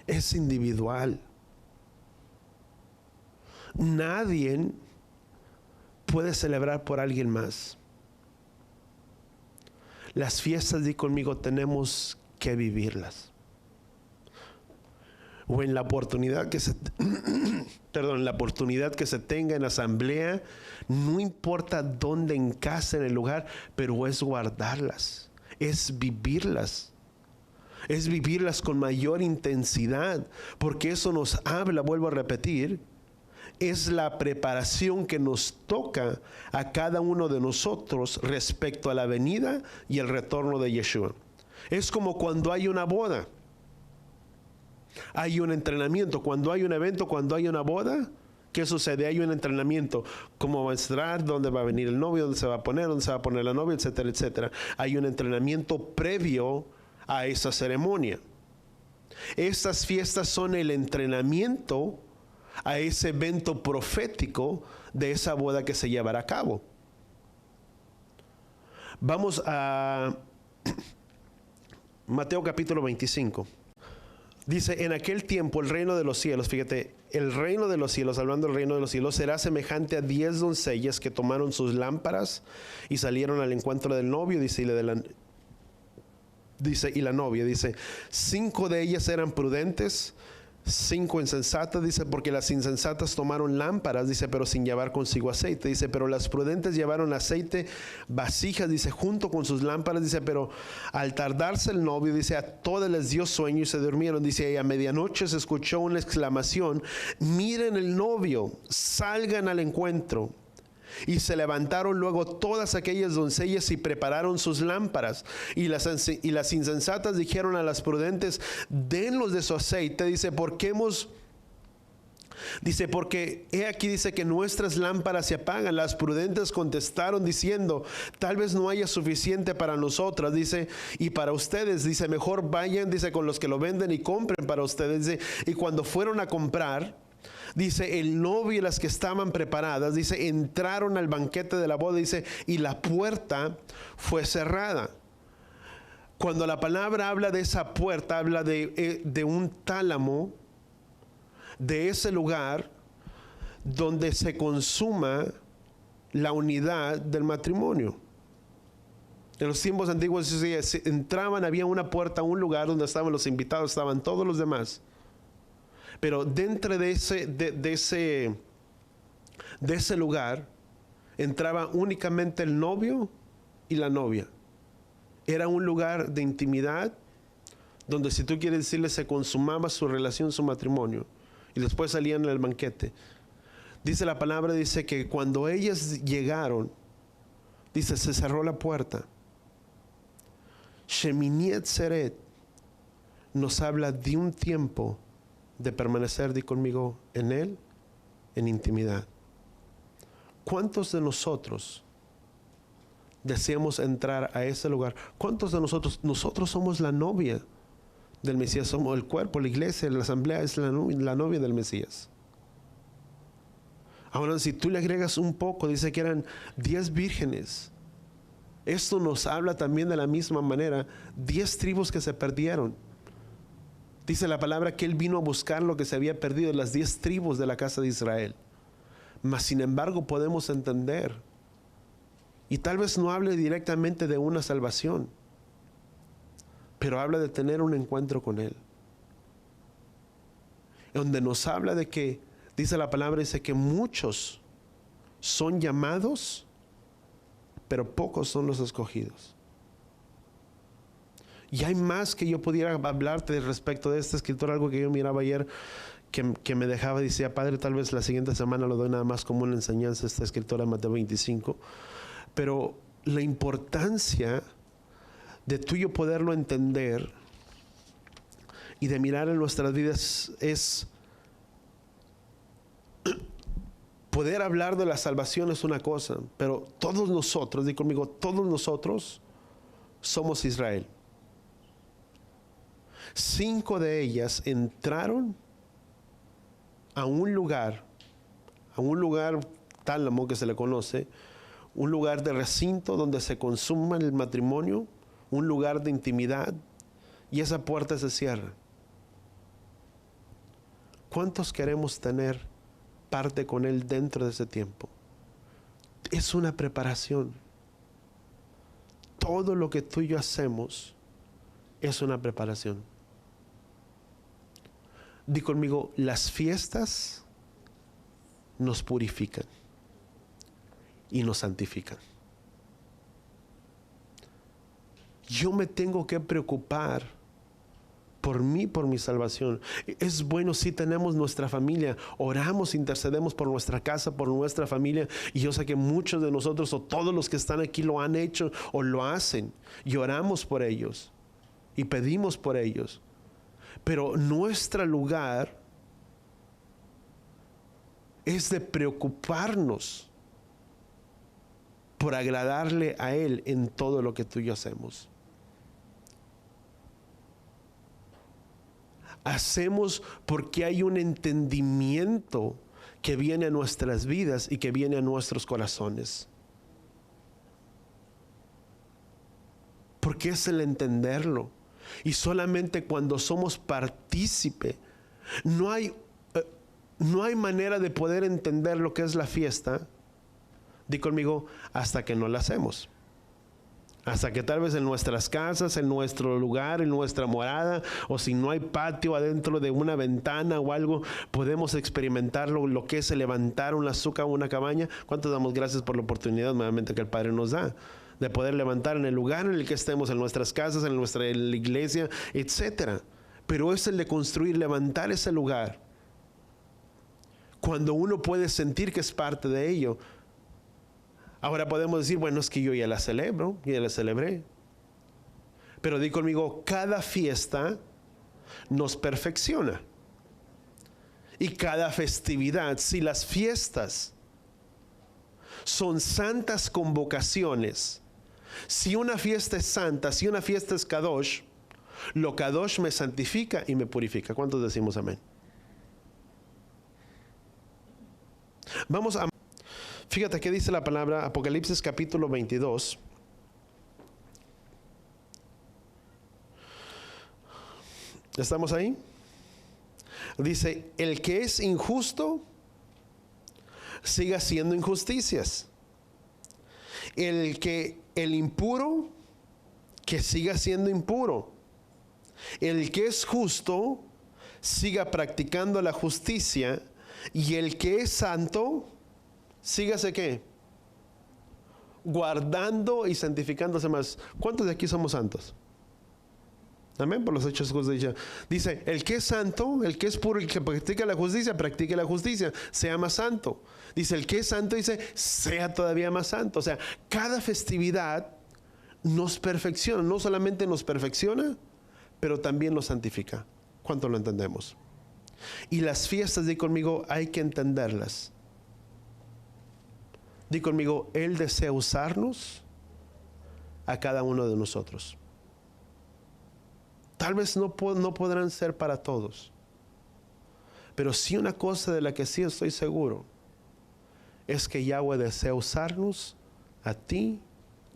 Es individual. Nadie puede celebrar por alguien más. Las fiestas, di conmigo, tenemos que vivirlas. O en la oportunidad que se la oportunidad que se tenga en asamblea, no importa dónde, en casa, en el lugar, pero es guardarlas, es vivirlas. Es vivirlas con mayor intensidad, porque eso nos habla, vuelvo a repetir, es la preparación que nos toca a cada uno de nosotros respecto a la venida y el retorno de Yeshua. Es como cuando hay una boda, hay un entrenamiento. Cuando hay un evento, cuando hay una boda, ¿qué sucede? Hay un entrenamiento. ¿Cómo va a entrar? ¿Dónde va a venir el novio? ¿Dónde se va a poner? ¿Dónde se va a poner la novia? Etcétera, etcétera. Hay un entrenamiento previo a esa ceremonia. Estas fiestas son el entrenamiento a ese evento profético de esa boda que se llevará a cabo. Vamos a Mateo capítulo 25. Dice, en aquel tiempo el reino de los cielos, fíjate, el reino de los cielos, hablando del reino de los cielos, será semejante a 10 doncellas que tomaron sus lámparas y salieron al encuentro del novio, y la novia, dice, 5 de ellas eran prudentes, 5 insensatas, dice, porque las insensatas tomaron lámparas, dice, pero sin llevar consigo aceite, dice, pero las prudentes llevaron aceite, vasijas, dice, junto con sus lámparas, dice, pero al tardarse el novio, dice, a todas les dio sueño y se durmieron, dice, y a medianoche se escuchó una exclamación, miren el novio, salgan al encuentro. Y se levantaron luego todas aquellas doncellas y prepararon sus lámparas. Y las insensatas dijeron a las prudentes, denlos de su aceite. Dice, porque he aquí, dice que nuestras lámparas se apagan. Las prudentes contestaron diciendo, tal vez no haya suficiente para nosotras, dice, y para ustedes, dice, mejor vayan, dice, con los que lo venden y compren para ustedes. Dice, y cuando fueron a comprar, dice, el novio y las que estaban preparadas, dice, entraron al banquete de la boda, dice, y la puerta fue cerrada. Cuando la palabra habla de esa puerta, habla de un tálamo, de ese lugar donde se consuma la unidad del matrimonio. En los tiempos antiguos entraban, había una puerta, un lugar donde estaban los invitados, estaban todos los demás. Pero dentro de ese lugar entraba únicamente el novio y la novia. Era un lugar de intimidad donde, si tú quieres decirle, se consumaba su relación, su matrimonio. Y después salían al banquete. Dice la palabra, dice que cuando ellas llegaron, dice, se cerró la puerta. Shemini Atzeret nos habla de un tiempo de permanecer, di conmigo, en Él, en intimidad. ¿Cuántos de nosotros deseamos entrar a ese lugar? ¿Cuántos de nosotros somos la novia del Mesías? Somos el cuerpo, la iglesia, la asamblea es la novia del Mesías. Ahora, si tú le agregas un poco, dice que eran 10 vírgenes. Esto nos habla también de la misma manera, 10 tribus que se perdieron. Dice la palabra que Él vino a buscar lo que se había perdido, las 10 tribus de la casa de Israel. Mas sin embargo podemos entender, y tal vez no hable directamente de una salvación, pero habla de tener un encuentro con Él. Donde nos habla de que, dice la palabra, dice que muchos son llamados, pero pocos son los escogidos. Y hay más que yo pudiera hablarte respecto de esta escritura, algo que yo miraba ayer que me dejaba, decía, Padre, tal vez la siguiente semana lo doy nada más como una enseñanza, esta escritura de Mateo 25, pero la importancia de tú y yo poderlo entender y de mirar en nuestras vidas es poder hablar de la salvación es una cosa, pero todos nosotros, di conmigo, todos nosotros somos Israel. 5 de ellas entraron a un lugar tálamo que se le conoce, un lugar de recinto donde se consuma el matrimonio, un lugar de intimidad, y esa puerta se cierra. ¿Cuántos queremos tener parte con Él dentro de ese tiempo? Es una preparación. Todo lo que tú y yo hacemos es una preparación. Di conmigo, las fiestas nos purifican y nos santifican. Yo me tengo que preocupar por mí, por mi salvación. Es bueno si tenemos nuestra familia, oramos, intercedemos por nuestra casa, por nuestra familia, y yo sé que muchos de nosotros o todos los que están aquí lo han hecho o lo hacen, y oramos por ellos y pedimos por ellos. Pero nuestro lugar es de preocuparnos por agradarle a Él en todo lo que tú y yo hacemos. Hacemos porque hay un entendimiento que viene a nuestras vidas y que viene a nuestros corazones. Porque es el entenderlo. Y solamente cuando somos partícipe, no hay manera de poder entender lo que es la fiesta, di conmigo, hasta que no la hacemos. Hasta que tal vez en nuestras casas, en nuestro lugar, en nuestra morada, o si no hay patio adentro de una ventana o algo, podemos experimentar lo que es levantar un azúcar o una cabaña. ¿Cuántos damos gracias por la oportunidad nuevamente que el Padre nos da? De poder levantar en el lugar en el que estemos, en nuestras casas, en nuestra iglesia, etcétera. Pero es el de construir, levantar ese lugar. Cuando uno puede sentir que es parte de ello. Ahora podemos decir, bueno, es que yo ya la celebro, ya la celebré. Pero di conmigo, cada fiesta nos perfecciona. Y cada festividad, si las fiestas son santas convocaciones, si una fiesta es santa, si una fiesta es Kadosh, lo Kadosh me santifica y me purifica. ¿Cuántos decimos amén? Vamos a... Fíjate qué dice la palabra, Apocalipsis capítulo 22. ¿Estamos ahí? Dice, el que es injusto, siga haciendo injusticias. El impuro, que siga siendo impuro. El que es justo, siga practicando la justicia. Y el que es santo, sígase ¿qué? Guardando y santificándose más. ¿Cuántos de aquí somos santos? Amén, por los hechos justos. Dice, el que es santo, el que es puro, el que practica la justicia, practique la justicia, sea más santo. Dice, el que es santo, dice, sea todavía más santo. O sea, cada festividad nos perfecciona. No solamente nos perfecciona, pero también nos santifica. ¿Cuánto lo entendemos? Y las fiestas, di conmigo, hay que entenderlas. Di conmigo, Él desea usarnos a cada uno de nosotros. Tal vez no podrán ser para todos. Pero sí una cosa de la que sí estoy seguro es que Yahweh desea usarnos a ti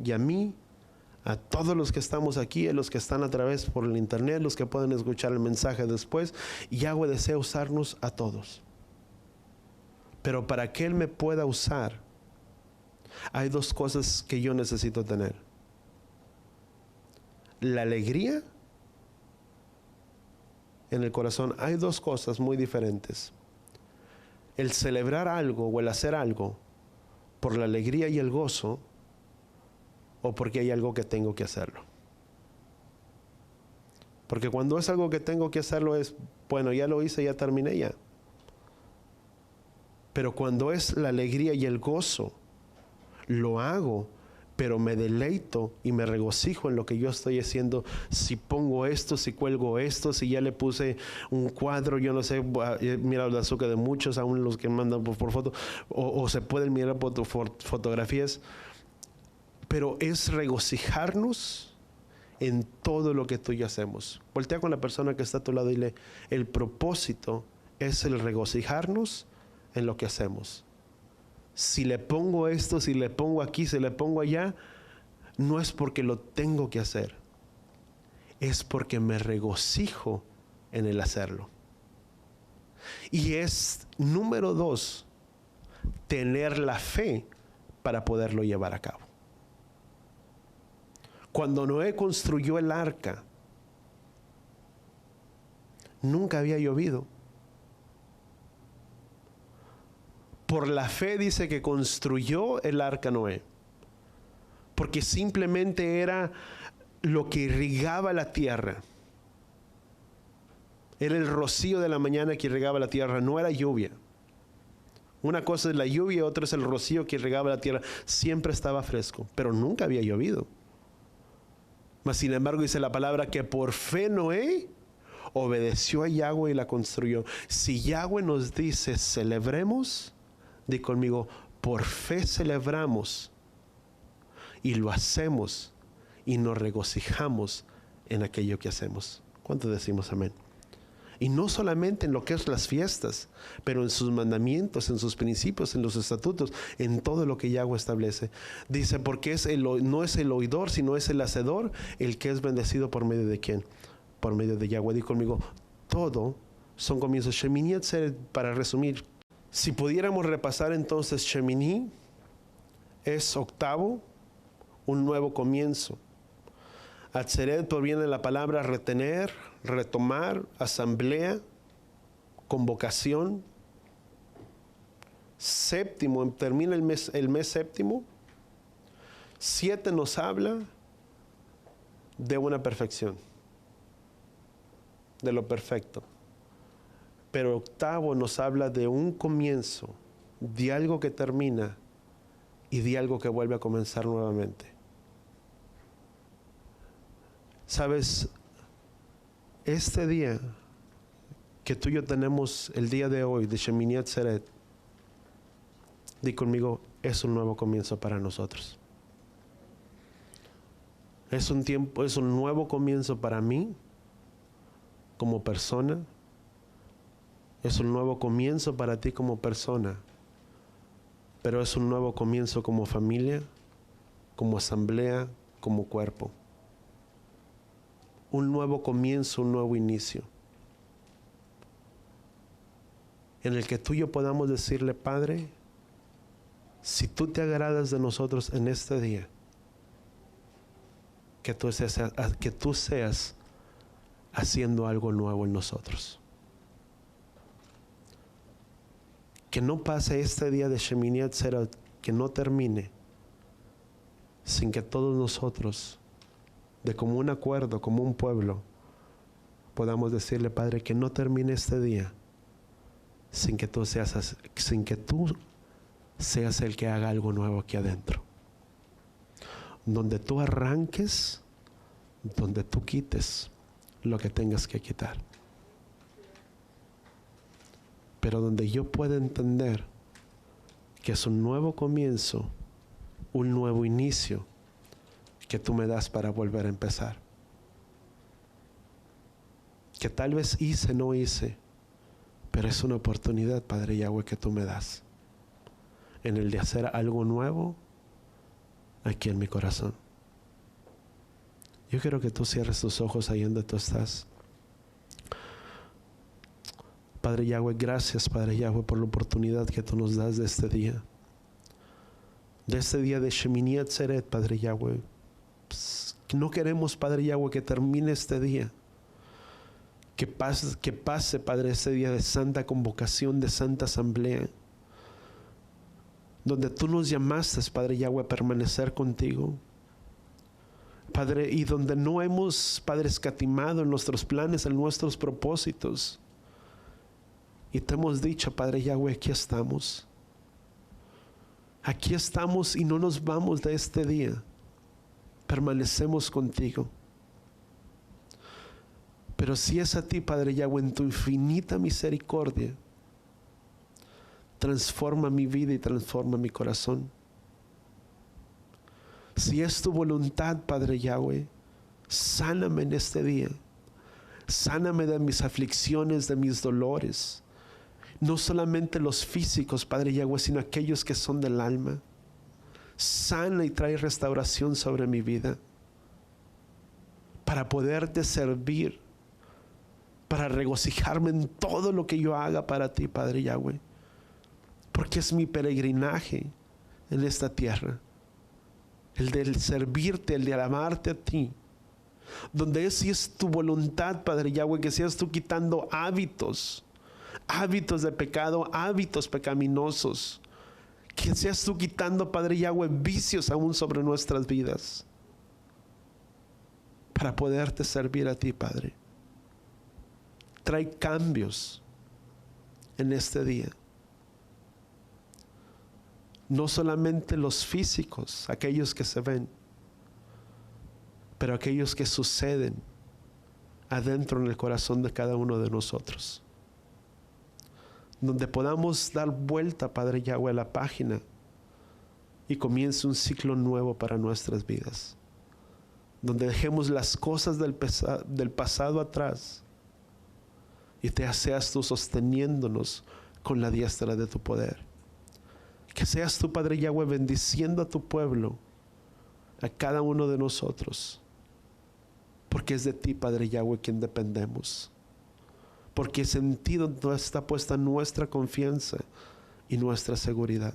y a mí, a todos los que estamos aquí, a los que están a través por el internet, los que pueden escuchar el mensaje después. Yahweh desea usarnos a todos. Pero para que Él me pueda usar, hay dos cosas que yo necesito tener: la alegría en el corazón. Hay dos cosas muy diferentes: el celebrar algo o el hacer algo por la alegría y el gozo, o porque hay algo que tengo que hacerlo. Porque cuando es algo que tengo que hacerlo es, bueno, ya lo hice, ya terminé ya. Pero cuando es la alegría y el gozo, lo hago, pero me deleito y me regocijo en lo que yo estoy haciendo. Si pongo esto, si cuelgo esto, si ya le puse un cuadro, yo no sé, mira el azúcar de muchos, aún los que mandan por foto, o se pueden mirar por fotografías, pero es regocijarnos en todo lo que tú y yo hacemos. Voltea con la persona que está a tu lado y dile, el propósito es el regocijarnos en lo que hacemos. Si le pongo esto, si le pongo aquí, si le pongo allá, no es porque lo tengo que hacer, es porque me regocijo en el hacerlo. Y es, número 2, tener la fe para poderlo llevar a cabo. Cuando Noé construyó el arca, nunca había llovido. Por la fe dice que construyó el arca Noé, porque simplemente era lo que irrigaba la tierra. Era el rocío de la mañana que irrigaba la tierra, no era lluvia. Una cosa es la lluvia, otra es el rocío que irrigaba la tierra. Siempre estaba fresco, pero nunca había llovido. Mas sin embargo dice la palabra que por fe Noé obedeció a Yahweh y la construyó. Si Yahweh nos dice celebremos, di conmigo, por fe celebramos y lo hacemos y nos regocijamos en aquello que hacemos. ¿Cuánto decimos amén? Y no solamente en lo que es las fiestas, pero en sus mandamientos, en sus principios, en los estatutos, en todo lo que Yahweh establece. Dice, porque no es el oidor, sino es el hacedor, el que es bendecido por medio de ¿quién? Por medio de Yahweh. Di conmigo, todo son comienzos. Shemini Atzeret, para resumir, si pudiéramos repasar entonces, Shemini es octavo, un nuevo comienzo. Atzeret proviene de la palabra retener, retomar, asamblea, convocación. Séptimo, termina el mes séptimo. 7 nos habla de una perfección, de lo perfecto. Pero octavo nos habla de un comienzo, de algo que termina y de algo que vuelve a comenzar nuevamente. Sabes, este día que tú y yo tenemos el día de hoy de Shemini Atzeret, di conmigo, es un nuevo comienzo para nosotros. Es un nuevo comienzo para mí como persona. Es un nuevo comienzo para ti como persona. Pero es un nuevo comienzo como familia, como asamblea, como cuerpo. Un nuevo comienzo, un nuevo inicio. En el que tú y yo podamos decirle, Padre, si tú te agradas de nosotros en este día, que tú seas haciendo algo nuevo en nosotros. Que no pase este día de Shemini Atzeret, que no termine sin que todos nosotros, de común acuerdo, como un pueblo, podamos decirle, Padre, que no termine este día sin que tú seas el que haga algo nuevo aquí adentro. Donde tú arranques, donde tú quites lo que tengas que quitar. Pero donde yo pueda entender que es un nuevo comienzo, un nuevo inicio que tú me das para volver a empezar. Que tal vez no hice, pero es una oportunidad, Padre Yahweh, que tú me das en el de hacer algo nuevo aquí en mi corazón. Yo quiero que tú cierres tus ojos ahí donde tú estás. Padre Yahweh, gracias, Padre Yahweh, por la oportunidad que tú nos das de este día. De este día de Shemini Atzeret, Padre Yahweh. No queremos, Padre Yahweh, que termine este día. Que pase, Padre, este día de santa convocación, de santa asamblea. Donde tú nos llamaste, Padre Yahweh, a permanecer contigo. Padre, y donde no hemos, Padre, escatimado en nuestros planes, en nuestros propósitos. Y te hemos dicho, Padre Yahweh, aquí estamos. Aquí estamos y no nos vamos de este día. Permanecemos contigo. Pero si es a ti, Padre Yahweh, en tu infinita misericordia, transforma mi vida y transforma mi corazón. Si es tu voluntad, Padre Yahweh, Sáname en este día. Sáname de mis aflicciones, de mis dolores. No solamente los físicos, Padre Yahweh, sino aquellos que son del alma. Sana y trae restauración sobre mi vida, para poderte servir, para regocijarme en todo lo que yo haga para ti, Padre Yahweh, porque es mi peregrinaje en esta tierra, el de servirte, el de alabarte a ti, donde si es tu voluntad, Padre Yahweh, que seas tú quitando hábitos de pecado, hábitos pecaminosos, que seas tú quitando, Padre Yahweh, vicios aún sobre nuestras vidas, para poderte servir a ti, Padre. Trae cambios en este día. No solamente los físicos, aquellos que se ven, pero aquellos que suceden adentro en el corazón de cada uno de nosotros. Donde podamos dar vuelta, Padre Yahweh, a la página y comience un ciclo nuevo para nuestras vidas. Donde dejemos las cosas del pasado atrás y te seas tú sosteniéndonos con la diestra de tu poder. Que seas tú, Padre Yahweh, bendiciendo a tu pueblo, a cada uno de nosotros, porque es de ti, Padre Yahweh, quien dependemos. Porque es en ti donde está puesta nuestra confianza y nuestra seguridad.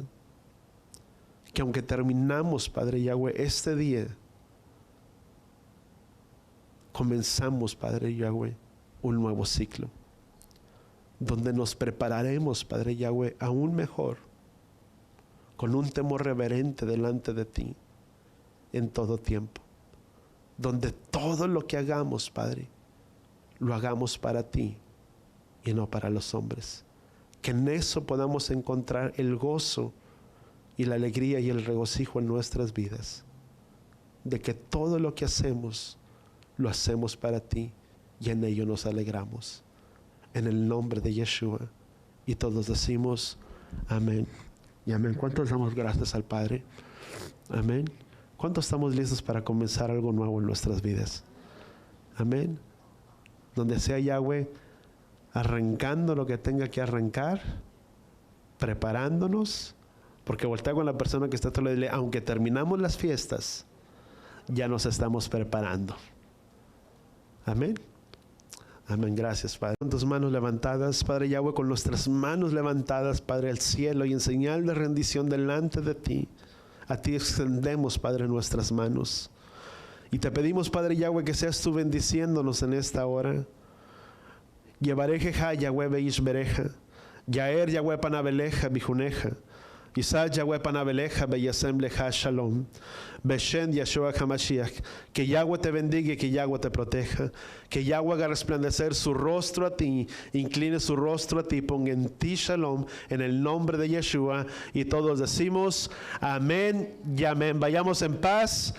Que aunque terminamos, Padre Yahweh, este día, comenzamos, Padre Yahweh, un nuevo ciclo, donde nos prepararemos, Padre Yahweh, aún mejor, con un temor reverente delante de ti en todo tiempo, donde todo lo que hagamos, Padre, lo hagamos para ti y no para los hombres. Que en eso podamos encontrar el gozo y la alegría y el regocijo en nuestras vidas, de que todo lo que hacemos lo hacemos para ti y en ello nos alegramos. En el nombre de Yeshua. Y todos decimos amén y amén. ¿Cuántos damos gracias al Padre? Amén. ¿Cuántos estamos listos para comenzar algo nuevo en nuestras vidas? Amén. Donde sea Yahweh arrancando lo que tenga que arrancar, preparándonos, porque voltea con la persona que está a tu lado y dile, aunque terminamos las fiestas, ya nos estamos preparando. Amén. Amén. Gracias, Padre. Con tus manos levantadas, Padre Yahweh, con nuestras manos levantadas, Padre, al cielo y en señal de rendición delante de ti, a ti extendemos, Padre, nuestras manos. Y te pedimos, Padre Yahweh, que seas tú bendiciéndonos en esta hora. Yevarejeja Yahweh beishbereja, Yaer Yahweh panabeleja bijuneja, Isaac Yahweh panabeleja beyasem leja shalom, Beshen Yeshua HaMashiach. Que Yahweh te bendiga y que Yahweh te proteja, que Yahweh haga resplandecer su rostro a ti, incline su rostro a ti, ponga en ti shalom, en el nombre de Yeshua. Y todos decimos amén y amén. Vayamos en paz.